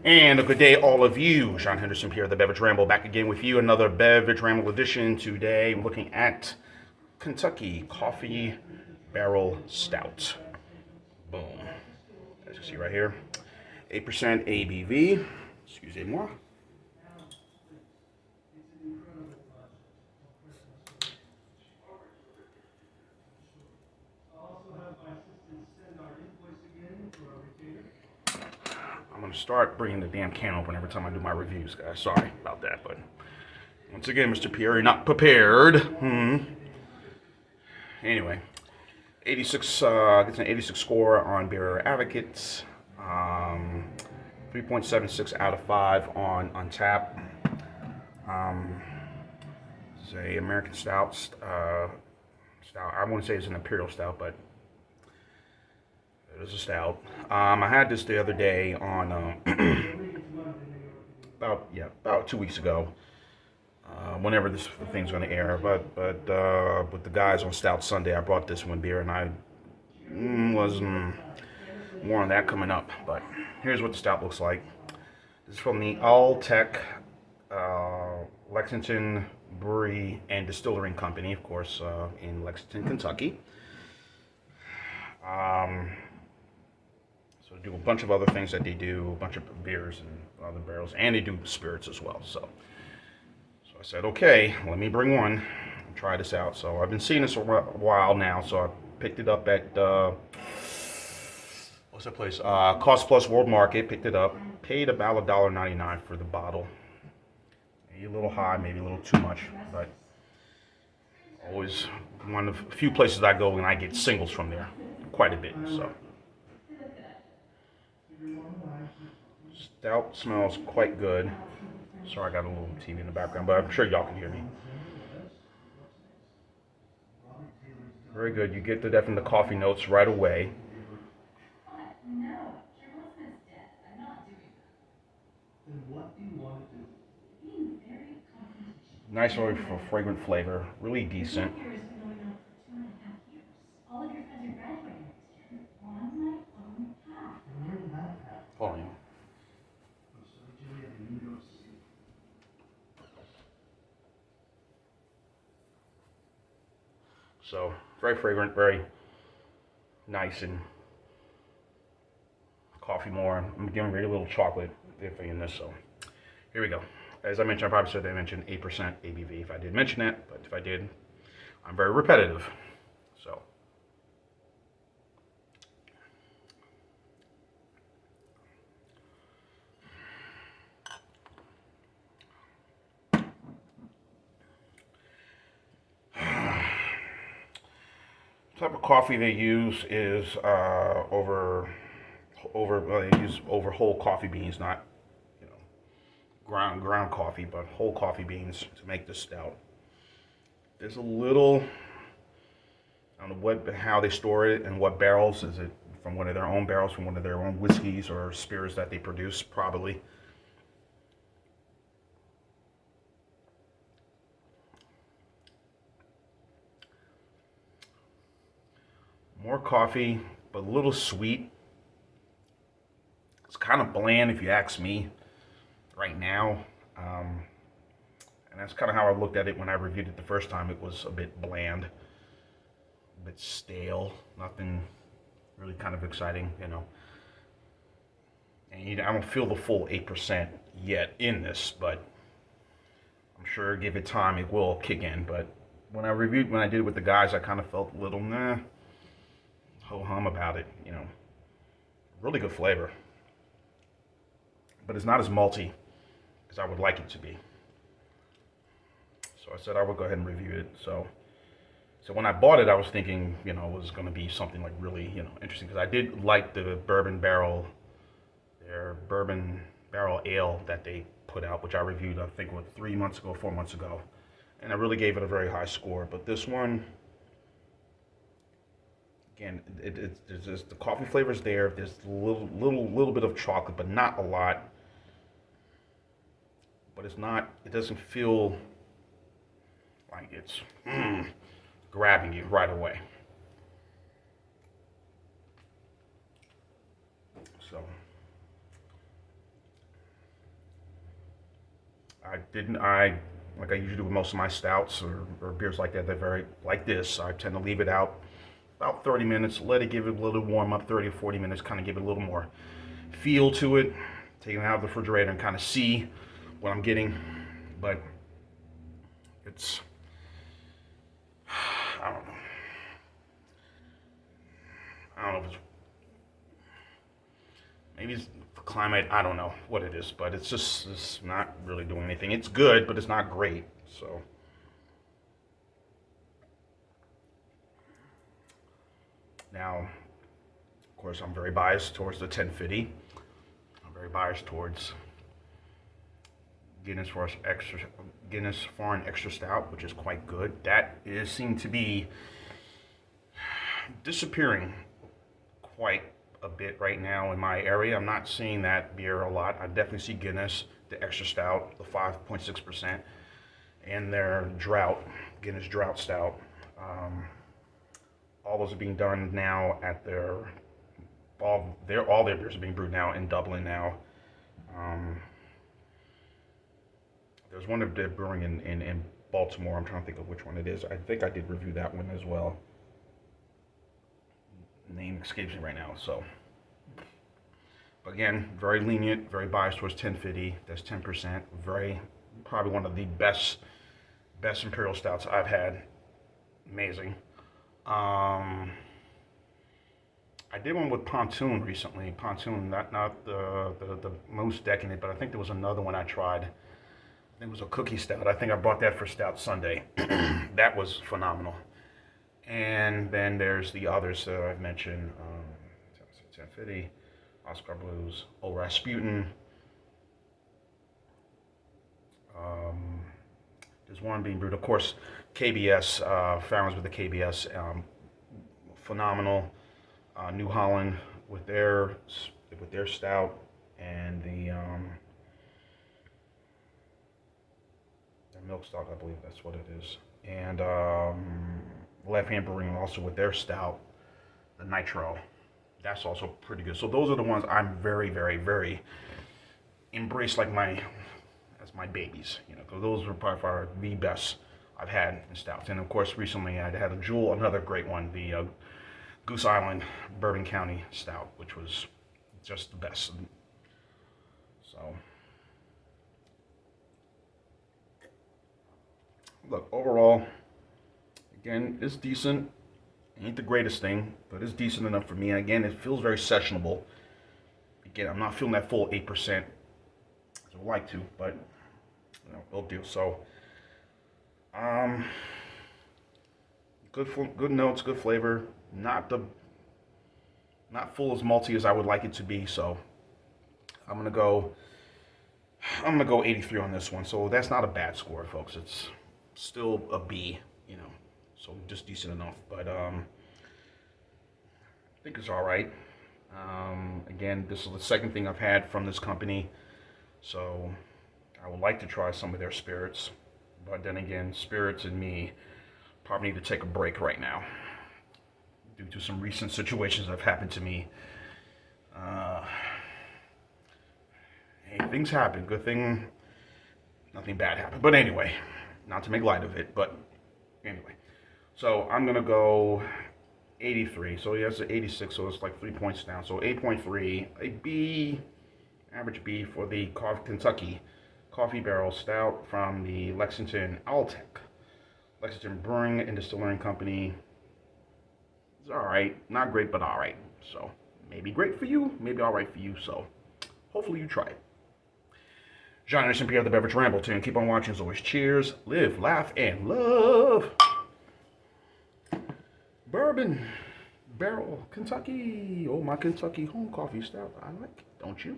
And a good day, all of you. Sean Henderson here, the Beverage Ramble, back again with you. Another Beverage Ramble edition. Today, I'm looking at Kentucky Coffee Barrel Stout. Boom. As you see right here, 8% ABV. Excusez-moi. I'm going to start bringing the damn can open every time I do my reviews, guys. Sorry about that, but once again, Mr. Pierre, you're not prepared. Anyway, 86 gets an 86 score on Beer Advocates. 3.76 out of 5 on Untappd. It's a American Stout. Stout. I wouldn't say it's an Imperial Stout, but it is a stout. I had this the other day on about 2 weeks ago. Whenever this thing's going to air, but with the guys on Stout Sunday, I brought this one beer, and I was more on that coming up. But here's what the stout looks like. This is from the Alltech Lexington Brewery and Distillery Company, of course, in Lexington, Kentucky. So they do a bunch of other things that they do, a bunch of beers and other barrels, and they do spirits as well. So I said, okay, let me bring one and try this out. So I've been seeing this a while now, so I picked it up at, what's that place? Cost Plus World Market, picked it up, paid about $1.99 for the bottle. Maybe a little high, maybe a little too much, but always one of the few places I go and I get singles from there, quite a bit, so. Stout smells quite good. Sorry, I got a little TV in the background, but I'm sure y'all can hear me. Very good. You get definitely the coffee notes right away. Nice, very fragrant flavor. Really decent. Volume. So, very fragrant, very nice, and coffee more. I'm getting very little chocolate in this, so here we go. As I mentioned, I probably said I mentioned 8% ABV if I did mention that, but if I did, I'm very repetitive. So, the type of coffee they use is they use over whole coffee beans, not ground coffee, but whole coffee beans to make this stout. There's a little, I don't know how they store it and what barrels. Is it from one of their own barrels, from one of their own whiskeys or spirits that they produce? Probably. More coffee, but a little sweet. It's kind of bland if you ask me right now. And that's kind of how I looked at it when I reviewed it the first time. It was a bit bland, a bit stale, nothing really kind of exciting, And I don't feel the full 8% yet in this, but I'm sure give it time, it will kick in. But when I did it with the guys, I kind of felt a little, ho-hum about it, Really good flavor. But it's not as malty as I would like it to be. So I said I would go ahead and review it. So when I bought it, I was thinking, it was going to be something like really, interesting. Because I did like the their bourbon barrel ale that they put out, which I reviewed, I think, 4 months ago. And I really gave it a very high score. But this one, again, there's just, the coffee flavor's there. There's a little bit of chocolate, but not a lot. But it doesn't feel like it's grabbing you right away. So I like I usually do with most of my stouts or beers like that. They're very like this. I tend to leave it out about 30 minutes, let it give it a little warm up, 30 or 40 minutes, kind of give it a little more feel to it. Take it out of the refrigerator and kind of see what I'm getting. But it's, I don't know. I don't know if it's, maybe it's the climate. I don't know what it is, but it's not really doing anything. It's good, but it's not great. So. Now, of course, I'm very biased towards the 1050. I'm very biased towards Guinness Foreign Extra Stout, which is quite good. That is seemed to be disappearing quite a bit right now in my area. I'm not seeing that beer a lot. I definitely see Guinness, the Extra Stout, the 5.6%, and their Guinness Drought Stout. All those are being done now at all their beers are being brewed now in Dublin now. There's one of they're brewing in Baltimore. I'm trying to think of which one it is. I think I did review that one as well. Name escapes me right now. So, but again, very lenient, very biased towards 1050. That's 10%. Probably one of the best imperial stouts I've had. Amazing. I did one with Pontoon recently. Pontoon, not the most decadent, but I think there was another one I tried. I think it was a cookie stout. I think I bought that for Stout Sunday. That was phenomenal. And then there's the others that I've mentioned. 1050, Oscar Blues, Old Rasputin. There's one being brewed, of course, KBS, Farron's with the KBS, phenomenal. New Holland with their stout, and their milk stout, I believe that's what it is. And Left Hand Brewing also with their stout, the Nitro. That's also pretty good. So those are the ones I'm very, very, very embrace like as my babies, because those were probably far the best I've had in stouts. And of course, recently I had a Jewel, another great one, the Goose Island Bourbon County Stout, which was just the best. So, look, overall, again, it's decent. Ain't the greatest thing, but it's decent enough for me. And again, it feels very sessionable. Again, I'm not feeling that full 8%. I would like to, but will do. So, good notes, good flavor. Not full as malty as I would like it to be. So, I'm gonna go 83 on this one. So that's not a bad score, folks. It's still a B, so just decent enough. But I think it's all right. Again, this is the second thing I've had from this company, so I would like to try some of their spirits. But then again, spirits and me probably need to take a break right now due to some recent situations that have happened to me. Hey, things happen. Good thing nothing bad happened. But anyway, not to make light of it, but anyway. So I'm going to go 83. So he has an 86, so it's like 3 points down. So 8.3, a B, average B for the Kentucky Coffee Barrel Stout from the Lexington Alltech Brewing and Distillery Company. It's all right. Not great, but all right. So maybe great for you, maybe all right for you. So hopefully you try it. John Anderson Pierre, the Beverage Rambleton. Keep on watching as always. Cheers, live, laugh, and love. Bourbon Barrel Kentucky. Oh, my Kentucky home coffee stout. I like it, don't you?